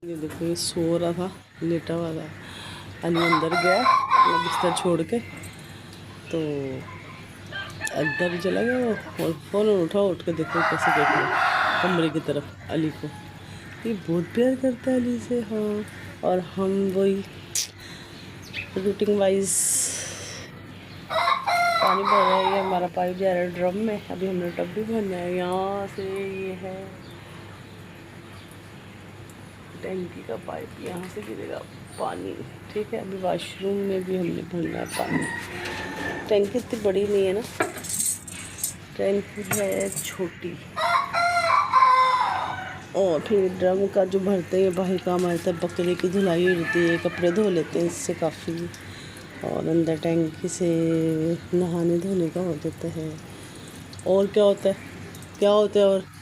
ये देखो ये सो रहा था, लेटा हुआ था। अली अंदर गया वो बिस्तर छोड़ के, तो अंदर चला गया वो, और फ़ौरन उठा, उठ के देखो कैसे देख रहा है कमरे की तरफ अली को। ये बहुत प्यार करता है अली से। हाँ, और हम वही रूटीन वाइज पानी भर रहे हैं। ये हमारा पाइप जा रहा है ड्रम में, अभी हमने टब भी भरना है। यहाँ से ये है टैंकी का पाइप, यहाँ से गिरेगा पानी। ठीक है, अभी वॉशरूम में भी हमने भरना है पानी। टैंकी इतनी बड़ी नहीं है ना, टैंकी है छोटी। और फिर ड्रम का जो भरते हैं बाहर काम आता है, बकरे की धुलाई होती है, कपड़े धो लेते हैं इससे काफ़ी। और अंदर टैंकी से नहाने धोने का हो जाता है। और क्या होता है, क्या होता है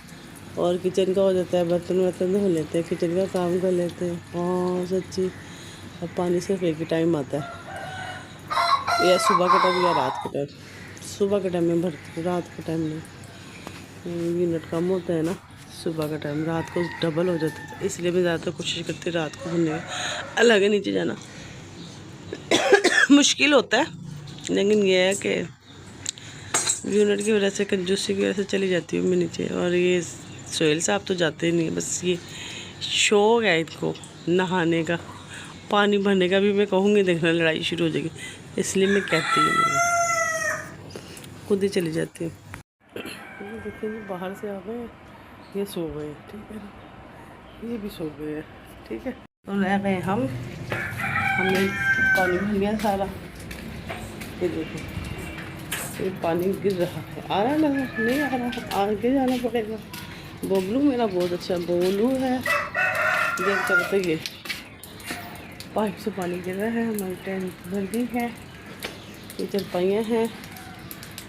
और किचन का हो जाता है, बर्तन वर्तन धो लेते हैं, किचन का काम कर लेते हैं। हाँ सच्ची। अब पानी सिर्फ एक ही टाइम आता है, या सुबह के टाइम या रात के टाइम। सुबह के टाइम में भरती, रात के टाइम में यूनिट कम होता है ना, सुबह का टाइम, रात को डबल हो जाता है। इसलिए मैं ज़्यादातर कोशिश करती रात को भरने का। अलग है नीचे जाना मुश्किल होता है, लेकिन यह है कि यूनिट की वजह से, कंजूसी की वजह से चली जाती हूँ मैं नीचे। और ये सोहेल साहब तो जाते ही नहीं है, बस ये शौक है इनको नहाने का। पानी भरने का भी मैं कहूँगी, देखना लड़ाई शुरू हो जाएगी, इसलिए मैं कहती ही नहीं, खुद ही चली जाती हूँ। देखिए बाहर से आ गए, ये सो गए, ठीक है ना, ये भी सो गए, ठीक है। तो रह गए हमने पानी भर लिया सारा। ये देखो ये पानी गिर रहा है, आ रहा लगा नहीं आ रहा, आगे जाना पड़ेगा। बोबलू मेरा बहुत अच्छा बोलू है, देख कर ये पाइप से पानी गिर रहा है। हमारी टैंक भर गई है। ये चरपाइयाँ हैं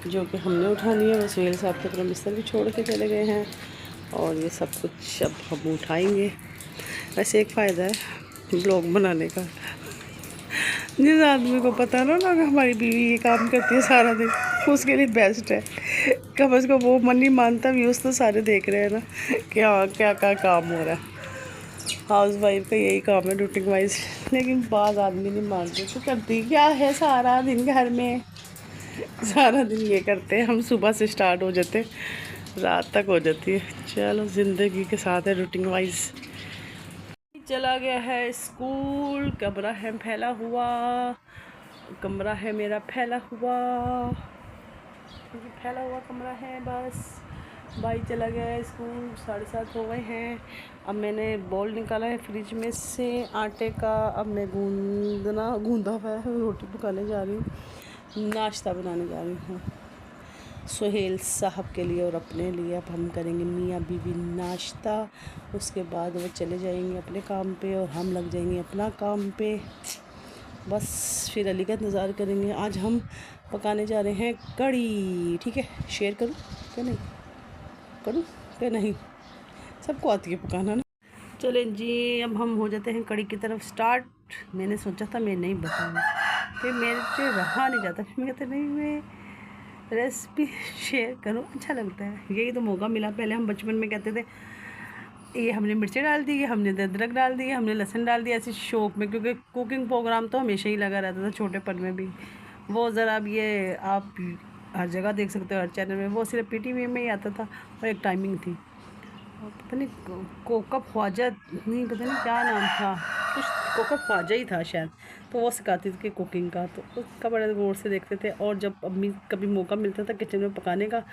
जो कि हमने उठानी है। बस सोहेल साहब तो अपना बिस्तर भी छोड़ के चले गए हैं, और ये सब कुछ अब हम उठाएंगे। वैसे एक फ़ायदा है ब्लॉग बनाने का, जिस आदमी को पता ना कि हमारी बीवी ये काम करती है सारा दिन, उसके लिए बेस्ट है। कम से कम वो मन नहीं मानता, व्यूज़ तो सारे देख रहे हैं ना कि हाँ क्या क्या काम हो रहा है। हाउस वाइफ का यही काम है रूटीन वाइज, लेकिन बाद आदमी नहीं मानते। तो करती क्या है सारा दिन घर में, सारा दिन ये करते हैं हम। सुबह से स्टार्ट हो जाते रात तक हो जाती है। चलो ज़िंदगी के साथ है रूटीन वाइज। चला गया है स्कूल, कमरा है फैला हुआ, कमरा है मेरा फैला हुआ कमरा है। बस भाई चला गया है स्कूल, 7:30 हो गए हैं। अब मैंने बॉल निकाला है फ्रिज में से आटे का। अब मैं गूंदा हुआ है, रोटी पकाने जा रही हूँ, नाश्ता बनाने जा रही हूँ सोहेल साहब के लिए और अपने लिए। अब हम करेंगे मियाँ बीवी नाश्ता, उसके बाद वो चले जाएंगे अपने काम पे और हम लग जाएंगे अपना काम पे। बस फिर अली का इंतज़ार करेंगे। आज हम पकाने जा रहे हैं कढ़ी, ठीक है। शेयर करूँ क्या नहीं, करूँ क्या नहीं, सबको आती है पकाना ना। चलें जी, अब हम हो जाते हैं कढ़ी की तरफ स्टार्ट। मैंने सोचा था मैं नहीं बताऊँगी, फिर मेरे से रहा नहीं जाता, फिर मैं कहते नहीं मैं रेसिपी शेयर करूँ, अच्छा लगता है। यही तो मौका मिला। पहले हम बचपन में कहते थे ये हमने मिर्चें डाल दी, हमने अदरक डाल दी, हमने लहसुन डाल दिया, ऐसे शौक में, क्योंकि कुकिंग प्रोग्राम तो हमेशा ही लगा रहता था छोटेपन में भी। वो ज़रा अब ये आप हर जगह देख सकते हो, हर चैनल में। वो सिर्फ PTV में ही आता था और एक टाइमिंग थी, पता नहीं कोका ख्वाजा, नहीं पता नहीं क्या नाम था, कुछ कोका ख्वाजा ही था शायद। तो वो सिखाती थी कुकिंग का, तो उसका बड़े गौर से देखते थे। और जब अम्मी कभी मौका मिलता था किचन में पकाने का,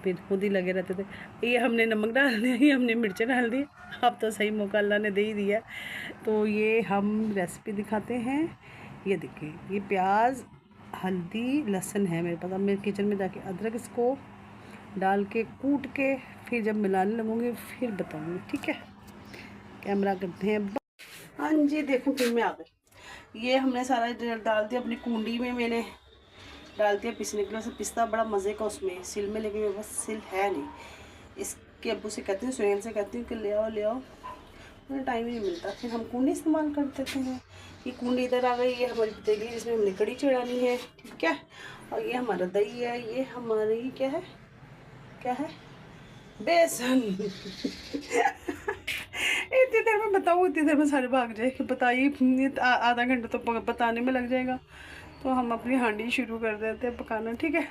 फिर खुद ही लगे रहते थे। ये हमने नमक डाल दिया, ये हमने मिर्चें डाल दी, अब तो सही मौका अल्लाह ने दे ही दिया। तो ये हम रेसिपी दिखाते हैं। ये देखिए, ये प्याज, हल्दी, लहसुन है मेरे पास। अब मैं किचन में जाके अदरक इसको डाल के कूट के फिर जब मिलाने लगूँगी फिर बताऊँगी, ठीक है। कैमरा करते हैं। हाँ जी, देखो फिर मैं आ गई। ये हमने सारा डाल दिया अपनी कुंडी में, मैंने डाल दिया पीसने के लिए। से पिस्ता बड़ा मज़े का उसमें सिल में, लेकिन मेरे पास सिल है नहीं। इसके अब्बू से कहती हूँ, सोहेल से कहती हूँ कि ले आओ, मुझे टाइम ही नहीं मिलता। फिर हम कूंडी इस्तेमाल कर देते हैं। ये कूंडी इधर आ गई, ये हमारी पतीली जिसमें हमने कढ़ी चढ़ानी है, ठीक है। और ये हमारा दही है, ये हमारी क्या है बेसन इतनी देर में बताऊँ, इतनी देर में सारे भाग जाए कि बताइए, आधा घंटा तो बताने में लग जाएगा। तो हम अपनी हांडी शुरू कर देते हैं पकाना, ठीक है।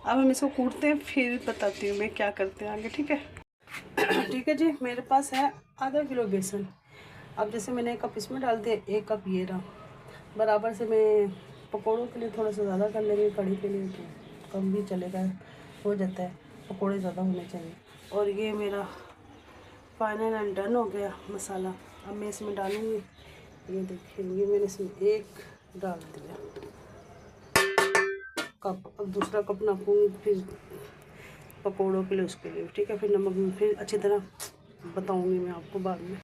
अब हम इसको कूटते हैं, फिर बताती हूँ मैं क्या करते हैं आगे, ठीक है। ठीक है जी, मेरे पास है आधा किलो बेसन। अब जैसे मैंने 1 कप इसमें डाल दिया, 1 कप ये रहा। बराबर से मैं पकौड़ों के लिए थोड़ा सा ज़्यादा कर लेंगे, कढ़ी के लिए तो कम भी चलेगा, हो जाता है, पकौड़े ज़्यादा होने चाहिए। और ये मेरा फाइनल एंड डन हो गया मसाला। अब मैं इसमें डालूँगी, ये देखिए, ये मैंने इसमें 1 डाल दिया कप। अब दूसरा कप नापूँगी फिर पकौड़ों के लिए, उसके लिए, ठीक है। फिर नमक फिर अच्छी तरह बताऊँगी मैं आपको बाद में।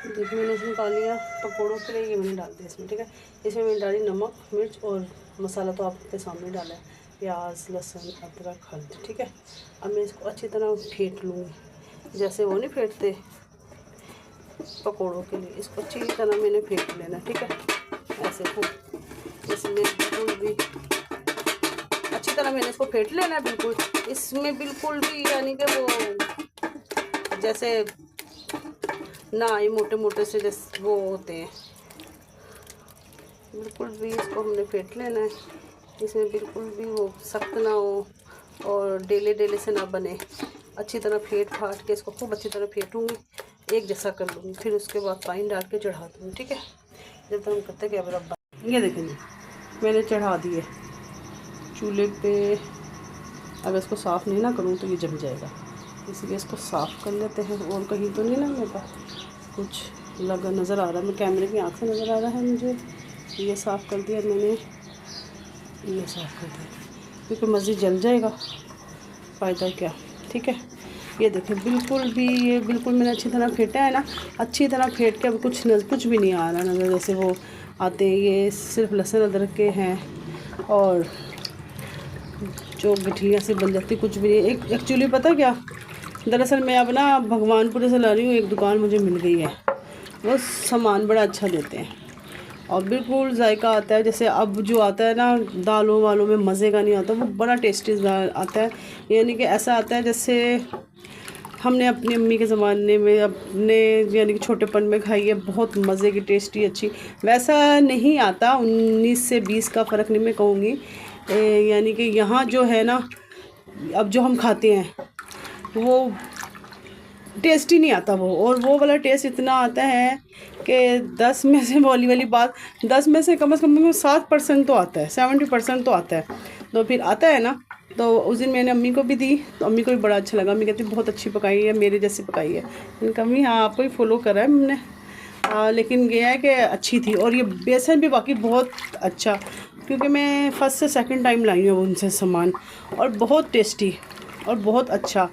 देखिए मैंने इसमें डाल लिया पकौड़ों के लिए, ये मैंने डाल दिया इसमें, ठीक है। इसमें मैंने डाली नमक, मिर्च और मसाला तो आपके सामने डाला है, प्याज, लहसुन, अदरक, हल्दी, ठीक है। अब मैं इसको अच्छी तरह फेंट लूँगी, जैसे वो नहीं फेंटते पकौड़ों के लिए, इसको अच्छी तरह मैंने फेंट लेना, ठीक है। ऐसे खूब इसमें बिल्कुल भी अच्छी तरह मैंने इसको फेंट लेना है, बिल्कुल इसमें बिल्कुल भी यानी कि वो जैसे ना ये मोटे मोटे से जैसे वो होते हैं, बिल्कुल भी इसको हमने फेंट लेना है। इसमें बिल्कुल भी वो सख्त ना हो और डेले डेले से ना बने। अच्छी तरह फेंट फाट के इसको खूब अच्छी तरह फेंटूँगी, एक जैसा कर लूँगी, फिर उसके बाद पानी डाल के चढ़ा दूँगी, ठीक है। जब तक हम करते क्या बराबर, ये देखेंगे मैंने चढ़ा दिए चूल्हे पे। अगर इसको साफ़ नहीं ना करूँ तो ये जम जाएगा, इसलिए इसको साफ़ कर लेते हैं। और कहीं तो नहीं ना मेरे पास कुछ लगा नज़र आ रहा है, मैं कैमरे की आँख से नज़र आ रहा है मुझे। ये साफ़ कर दिया मैंने, ये साफ़ कर दिया, क्योंकि मज़ीद जल जाएगा, फ़ायदा क्या, ठीक है। ये देखिए बिल्कुल भी, ये बिल्कुल मैंने अच्छी तरह फेंटा है ना, अच्छी तरह फेंट के अब कुछ भी नहीं आ रहा नज़र, जैसे वो आते हैं। ये सिर्फ लहसुन अदरक के हैं और जो गठिया से बन जाती, कुछ भी नहीं। एक एक्चुअली पता क्या, दरअसल मैं अब ना भगवानपुर से ला रही हूँ, एक दुकान मुझे मिल गई है, वो सामान बड़ा अच्छा देते हैं और बिल्कुल जायका आता है। जैसे अब जो आता है ना दालों वालों में मज़े का नहीं आता, वो बड़ा टेस्टी आता है, यानी कि ऐसा आता है जैसे हमने अपनी अम्मी के ज़माने में अपने यानी कि छोटेपन में खाई है, बहुत मज़े की, टेस्टी, अच्छी। वैसा नहीं आता, 19 से 20 का फ़र्क नहीं मैं कहूँगी, यानी कि यहाँ जो है ना अब जो हम खाते हैं वो टेस्टी नहीं आता वो, और वो वाला टेस्ट इतना आता है कि 10 में से वाली बात, 10 में से कम 7% तो आता है, 70% तो आता है। तो फिर आता है ना, तो उस दिन मैंने अम्मी को भी दी, तो अम्मी को भी बड़ा अच्छा लगा। अम्मी कहती बहुत अच्छी पकाई है, मेरे जैसी पकाई है। मैंने अम्मी हाँ आपको ही फॉलो करा है हमने, लेकिन ये है कि अच्छी थी। और ये बेसन भी बाकी बहुत अच्छा, क्योंकि मैं फ़र्स्ट से सेकंड टाइम लाई हूँ उनसे सामान, और बहुत टेस्टी और बहुत अच्छा।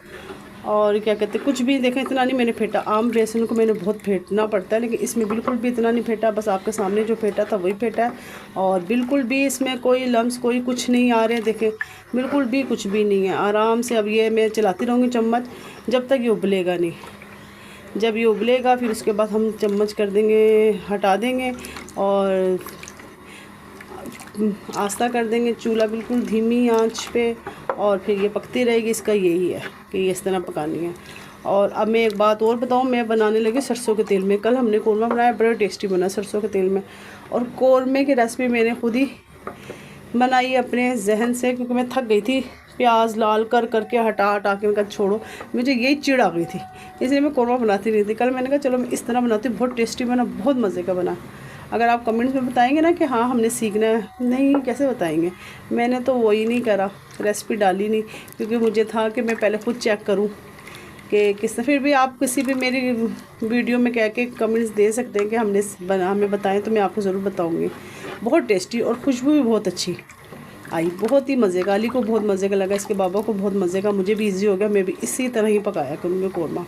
और क्या कहते हैं, कुछ भी देखें इतना नहीं मैंने फेंटा, आम बेसन को मैंने बहुत फेंटना पड़ता है, लेकिन इसमें बिल्कुल भी इतना नहीं फेंटा, बस आपके सामने जो फेंटा था वही फेंटा है। और बिल्कुल भी इसमें कोई लम्स कोई कुछ नहीं आ रहे, देखें बिल्कुल भी कुछ भी नहीं है, आराम से। अब ये मैं चलाती रहूँगी चम्मच जब तक ये उबलेगा नहीं, जब ये उबलेगा फिर उसके बाद हम चम्मच कर देंगे, हटा देंगे और आस्ता कर देंगे, चूल्हा बिल्कुल धीमी आंच पे, और फिर ये पकती रहेगी। इसका यही है कि ये इस तरह पकानी है। और अब मैं एक बात और बताऊँ, मैं बनाने लगी सरसों के तेल में। कल हमने कौरमा बनाया, बड़ा टेस्टी बना सरसों के तेल में। और कौरमे की रेसिपी मैंने खुद ही बनाई अपने जहन से, क्योंकि मैं थक गई थी प्याज लाल कर करके हटा के। मैं कहा छोड़ो, मुझे यही चिढ़ आ गई थी, इसलिए मैं कौरमा बनाती नहीं थी। कल मैंने कहा चलो मैं इस तरह बनाती हूँ, बहुत टेस्टी बना, बहुत मज़े का बना। अगर आप कमेंट्स में बताएंगे ना कि हाँ हमने सीखना है, नहीं कैसे बताएंगे, मैंने तो वही नहीं करा, रेसिपी डाली नहीं, क्योंकि मुझे था कि मैं पहले खुद चेक करूँ कि किस। फिर भी आप किसी भी मेरी वीडियो में कह के कमेंट्स दे सकते हैं कि हमने हमें बताएं, तो मैं आपको ज़रूर बताऊँगी। बहुत टेस्टी और खुशबू भी बहुत अच्छी आई, बहुत ही मज़े का। अली को बहुत मज़े का लगा, इसके बाबा को बहुत मज़े का, मुझे भी ईजी हो गया। मैं भी इसी तरह ही पकाया करूँगी कौरमा,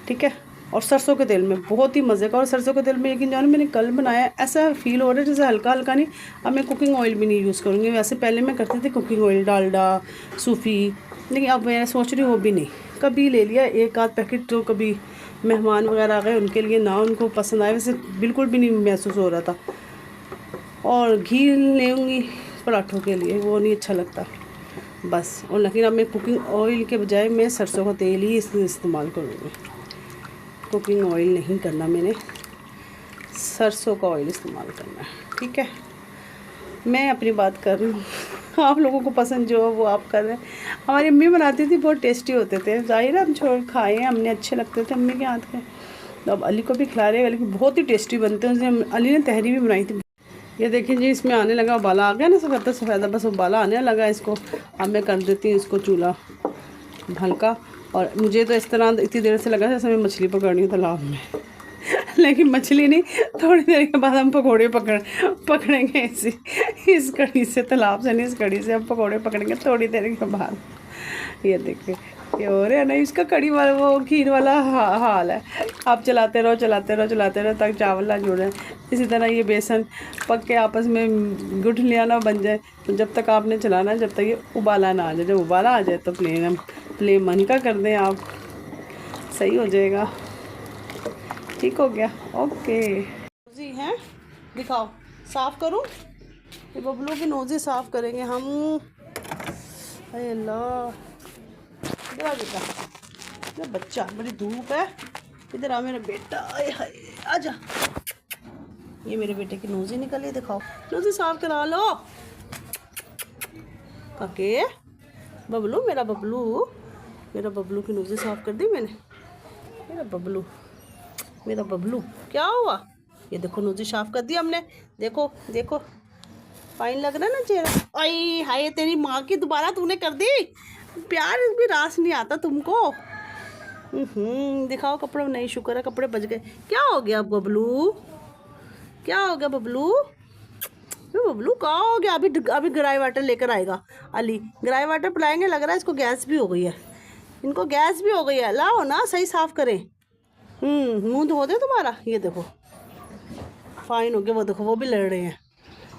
ठीक है। और सरसों के तेल में बहुत ही मज़े का। और सरसों के तेल में यकीन जानो मैंने कल बनाया, ऐसा फील हो रहा है जैसे हल्का हल्का नहीं। अब मैं कुकिंग ऑयल भी नहीं यूज़ करूँगी, वैसे पहले मैं करती थी कुकिंग ऑयल, डालडा, सूफ़ी, लेकिन अब मैं सोच रही हूँ वो भी नहीं। कभी ले लिया एक आध पैकेट, तो कभी मेहमान वगैरह आ गए उनके लिए, ना उनको पसंद आए, वैसे बिल्कुल भी नहीं महसूस हो रहा था। और घी लेंगी पराठों के लिए, वो नहीं अच्छा लगता बस। और लेकिन अब मैं कुकिंग ऑयल के बजाय मैं सरसों का तेल ही इस्तेमाल करूँगी, कुकिंग ऑयल नहीं करना, मैंने सरसों का ऑयल इस्तेमाल करना है, ठीक है। मैं अपनी बात कर रही हूँ, आप लोगों को पसंद जो है वो आप कर रहे हैं। हमारी अम्मी बनाती थी, बहुत टेस्टी होते थे, ज़ाहिर है हम छोड़ खाए हैं, हमने अच्छे लगते थे अम्मी के हाथ के, तो अब अली को भी खिला रहे हैं। अली बहुत ही टेस्टी बनते हैं, उसने अली ने तहरी भी बनाई थी। ये देखिए जी, इसमें आने लगा उबाला, आ गया ना सफ़ेदा सफ़ेदा, बस उबाला आने लगा इसको। अब मैं कर देती हूँ इसको चूल्हा हल्का। और मुझे तो इस तरह इतनी देर से लगा जैसे मैं मछली पकड़नी है तालाब में लेकिन मछली नहीं, थोड़ी देर के बाद हम पकौड़े पकड़ेंगे इस कड़ी से, तालाब से नहीं, इस कड़ी से हम पकौड़े पकड़ेंगे थोड़ी देर के बाद। ये देखिए ये हो रहा है ना, इसका कड़ी वाला वो खीर वाला हाल है। आप चलाते रहो तक चावल ना जुड़े। इसी तरह ये बेसन पक के आपस में गुठलियाँ ना बन जाए, तो जब तक आपने चलाना है, जब तक ये उबाला ना आ जाए। जब उबाला आ जाए तो फ्लेम मन का कर दें आप, सही हो जाएगा। ठीक हो गया, ओके जी हैं, दिखाओ साफ़ करूँ। ये बबलू की नोज़ी साफ़ करेंगे हम। अरे अल्लाह, इधर बेटा, ये बच्चा, बड़ी धूप है, इधर आ मेरा बेटा, आए हाय आजा। ये मेरे बेटे की नोज़ी निकली, दिखाओ नोज़ी साफ़ करा लो। ओके बबलू, मेरा बबलू की नोज़ी साफ़ कर दी मैंने। मेरा बबलू क्या हुआ? ये देखो नोज़ी साफ़ कर दी हमने, देखो फाइन लग रहा है ना चेहरा। आई हाय, तेरी माँ की दोबारा तूने कर दी, प्यार भी रास नहीं आता तुमको। दिखाओ कपड़े, नहीं शुक्र है कपड़े बच गए। क्या हो गया बबलू, क्या हो गया बबलू? बबलू कहाँ हो गया? अभी ग्राई वाटर लेकर आएगा अली, ग्राई वाटर पिलाएंगे। लग रहा है इसको गैस भी हो गई है, इनको गैस भी हो गई है। लाओ ना सही साफ़ करें। मुंह धो दे तुम्हारा। ये देखो फाइन हो गया, वो देखो वो भी लड़ रहे हैं।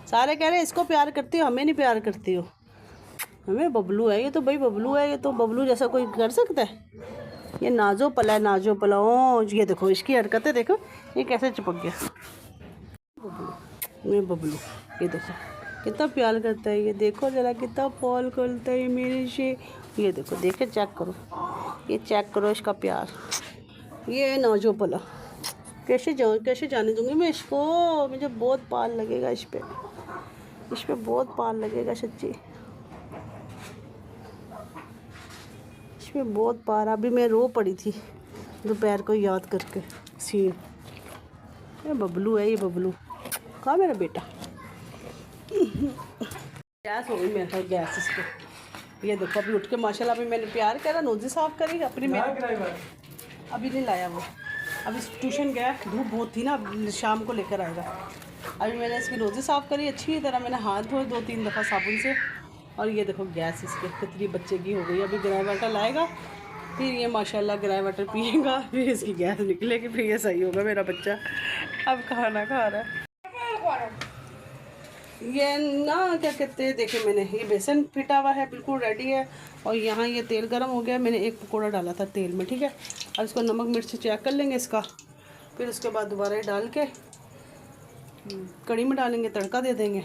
सारे कह रहे हैं इसको प्यार करती हो, हमें नहीं प्यार करती हो। हमें बबलू है ये तो, भाई बबलू है ये तो, बबलू जैसा कोई कर सकता है? ये नाजो पला है, नाजो पला। ओ ये देखो इसकी हरकतें देखो, ये कैसे चिपक गया बबलू। ये देखो कितना प्यार करता है, ये देखो जरा कितना फॉल करता है मेरे से। ये देखो, देखे चेक करो, ये चेक करो इसका प्यार। ये नाजो पला कैसे जाने दूंगी मैं इसको। मुझे बहुत पाल लगेगा इस पे बहुत पाल लगेगा सच्ची, इसमें बहुत पार। अभी मैं रो पड़ी थी दोपहर को याद करके सीन। ये बबलू है, ये बबलू कहाँ मेरा बेटा। गैस हो गई मेरे साथ, गैस इसको। ये देखो अभी उठ के माशाल्लाह, अभी मैंने प्यार करा, नोज़ी साफ़ करी अपनी। मेरे अभी नहीं लाया वो, अभी ट्यूशन गया, धूप बहुत थी ना, शाम को लेकर आएगा। अभी मैंने इसकी नोज़ी साफ़ करी अच्छी तरह, मैंने हाथ धोए 2-3 दफ़ा साबुन से। और ये देखो गैस इसके कितनी बच्चे की हो गई। अभी ग्राई वाटर लाएगा, फिर ये माशाल्लाह ग्राई वाटर पिएगा, फिर इसकी गैस निकलेगी, फिर ये सही होगा मेरा बच्चा। अब खाना खा रहा है। ये ना क्या कहते हैं, देखे मैंने ये बेसन फिटा हुआ है, बिल्कुल रेडी है। और यहाँ ये तेल गर्म हो गया, मैंने एक पकौड़ा डाला था तेल में, ठीक है। और इसको नमक मिर्च चेक कर लेंगे इसका, फिर उसके बाद दोबारा ये डाल के कड़ी में डालेंगे, तड़का दे देंगे,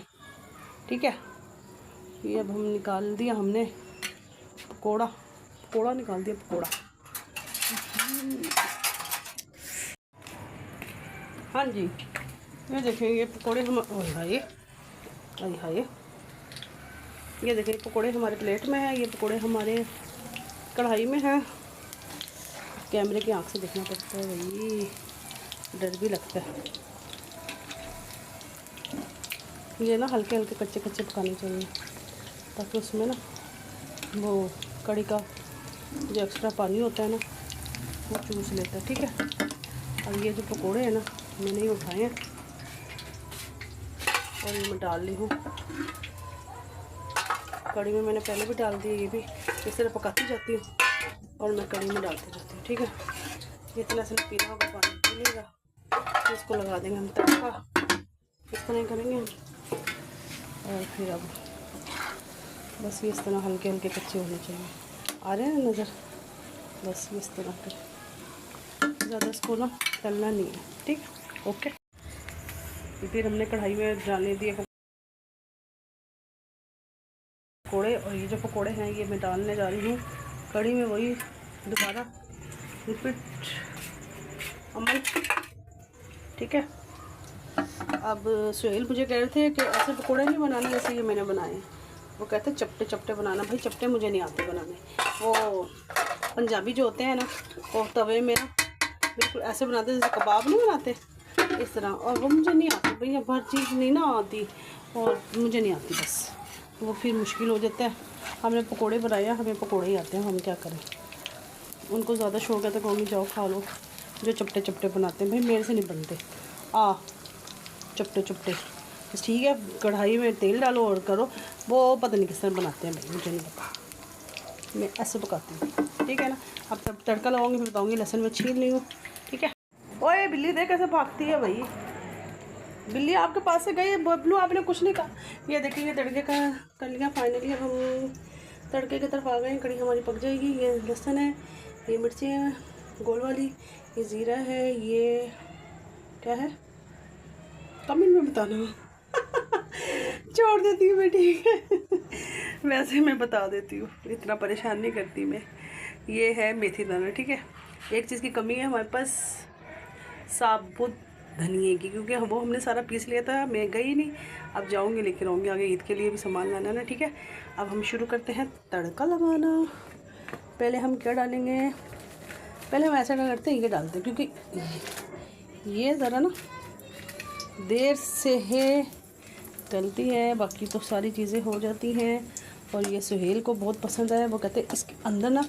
ठीक है। ये अब हम निकाल दिया हमने पकौड़ा निकाल दिया पकौड़ा। हाँ जी, ये देखें ये पकौड़े हम, हाय ये देखें पकौड़े हमारे प्लेट में है, ये पकौड़े हमारे कढ़ाई में हैं। कैमरे की आंख से देखना पड़ता है भाई, डर भी लगता है। ये ना हल्के हल्के कच्चे पकाने चाहिए, ताकि उसमें ना वो कड़ी का जो एक्स्ट्रा पानी होता है ना वो चूस लेता है, ठीक है। और ये जो पकोड़े हैं ना, मैंने ये उठाए हैं और ये मैं डाल ली हूँ कड़ी में। मैंने पहले भी डाल दिया, ये भी इस तरह पकाती जाती हूँ और मैं कड़ी में डालती जाती हूँ, ठीक है। जितना से पीना होगा पानी पी लेगा, इसको लगा देंगे हम तड़का, इसको नहीं करेंगे हम। और फिर अब बस ये इस तरह हल्के हल्के कच्चे होने चाहिए, आ रहे हैं ना नज़र, बस इस तरह के, ज़्यादा इसको ना तलना नहीं है, ठीक है, ओके। फिर हमने कढ़ाई में डालने दिए पकौड़े, और ये जो पकौड़े हैं ये मैं डालने जा रही हूँ कड़ी में, वही दोबारा रिपीट अमन, ठीक है। अब सुहेल मुझे कह रहे थे कि ऐसे पकौड़े नहीं बनाने जैसे ये मैंने बनाए। वो कहते चपटे चपटे बनाना। भाई चपटे मुझे नहीं आते बनाने। वो पंजाबी जो होते हैं ना, वो तवे में ना बिल्कुल ऐसे बनाते हैं जैसे कबाब नहीं बनाते, इस तरह। और वो मुझे नहीं आती भैया, हर चीज़ नहीं ना आती, और मुझे नहीं आती बस। वो फिर मुश्किल हो जाता है। हमने पकोड़े बनाए, हमें पकोड़े ही आते हैं, हम क्या करें। उनको ज़्यादा शौक है तो कहोगी जाओ खा लो, जो चपटे चपटे बनाते हैं। भाई मेरे से नहीं बनते चपटे चपटे। बस ठीक है, कढ़ाई में तेल डालो और करो। वो पता नहीं किस तरह बनाते हैं भाई, मुझे नहीं पता, मैं ऐसे पकाती हूँ, ठीक है ना। अब तब तड़का लगाऊंगी, फिर बताऊँगी। लहसुन में छील ली हूँ, ठीक है। ओए बिल्ली देख कैसे भागती है भाई। बिल्ली आपके पास से गई। बबलू आपने कुछ नहीं कहा। ये देखिए, ये तड़के का कर लिया फाइनली। अब हम तड़के की तरफ आ गए। कड़ी हमारी पक जाएगी। ये लहसुन है, ये मिर्ची है गोल वाली, ये ज़ीरा है, ये क्या है कमेंट में बताना। छोड़ देती हूँ मैं, ठीक है। वैसे मैं बता देती हूँ, इतना परेशान नहीं करती मैं। ये है मेथी दाना, ठीक है। एक चीज़ की कमी है हमारे पास, साबुत धनिए की, क्योंकि वो हमने सारा पीस लिया था। मैं गई नहीं, अब जाऊँगी लेकर आऊँगी। आगे ईद के लिए भी सामान लाना ना, ठीक है। अब हम शुरू करते हैं तड़का लगाना। पहले हम क्या डालेंगे, पहले हम ऐसा करते हैं, ये डालते हैं, क्योंकि ये ज़रा ना देर से है डलती है, बाकी तो सारी चीज़ें हो जाती हैं। और ये सुहेल को बहुत पसंद है। वो कहते हैं इसके अंदर ना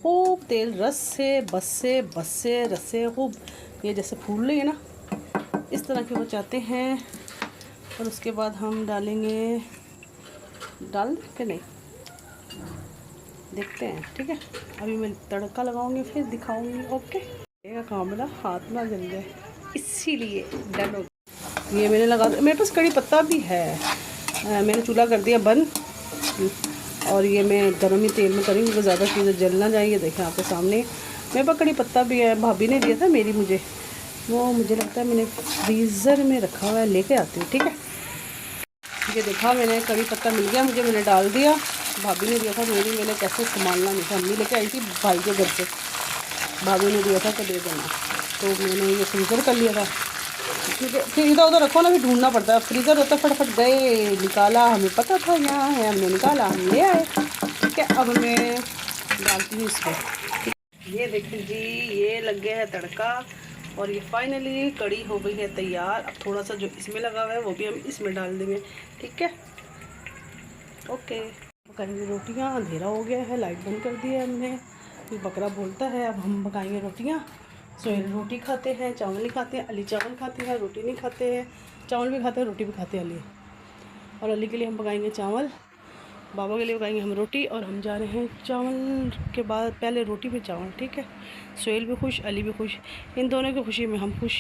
खूब तेल रस से रस से खूब ये जैसे फूल रही है ना, इस तरह के वो चाहते हैं। और उसके बाद हम डालेंगे, डाल के नहीं देखते हैं, ठीक है। अभी मैं तड़का लगाऊंगी फिर दिखाऊंगी, ओके। ये काम मेरा हाथ ना जल जाए, इसीलिए डन हो। ये मैंने लगा, मेरे पास कड़ी पत्ता भी है। मैंने चूल्हा कर दिया बंद, और ये मैं गर्म ही तेल में करूँगी, ज़्यादा चीज़ें जल ना जाए। ये देखें आपके सामने मेरे पास कड़ी पत्ता भी है। भाभी ने दिया था मेरी मुझे, वो मुझे लगता है मैंने फ्रीज़र में रखा हुआ है, लेके आती हूँ, ठीक है। ये देखा मैंने कड़ी पत्ता मिल गया मुझे, मैंने डाल दिया। भाभी ने दिया था मेरी, मैंने कैसे संभालना नहीं था। अम्मी लेके आई थी भाई के घर से, भाभी ने दिया था तो दे देना, तो मैंने ये फ्रीज़र कर लिया था। क्योंकि फिर इधर उधर रखो ना, भी ढूंढना पड़ता है। फ्रीज़र होता फटाफट गए, निकाला, हमें पता था यहाँ है, हमने निकाला, हम ले आए, ठीक है। अब मैं डालती हूँ इसमें। ये देखिए जी, ये लग गया है तड़का, और ये फाइनली कड़ी हो गई है तैयार। अब थोड़ा सा जो इसमें लगा हुआ है वो भी हम इसमें डाल देंगे, ठीक है, ओके। पकाएंगे रोटियाँ। अंधेरा हो गया है, लाइट बंद कर दी है हमने। फिर बकरा बोलता है, अब हम पकाएंगे रोटियाँ। सोहेल रोटी खाते हैं, चावल नहीं खाते हैं। अली चावल खाते हैं, रोटी नहीं खाते हैं। चावल भी खाते हैं, रोटी भी खाते हैं अली। और अली के लिए हम पकाएंगे चावल, बाबा के लिए पकाएंगे हम रोटी। और हम जा रहे हैं चावल के बाद, पहले रोटी फिर चावल, ठीक है। सोहेल भी खुश, अली भी खुश, इन दोनों की खुशी में हम खुश।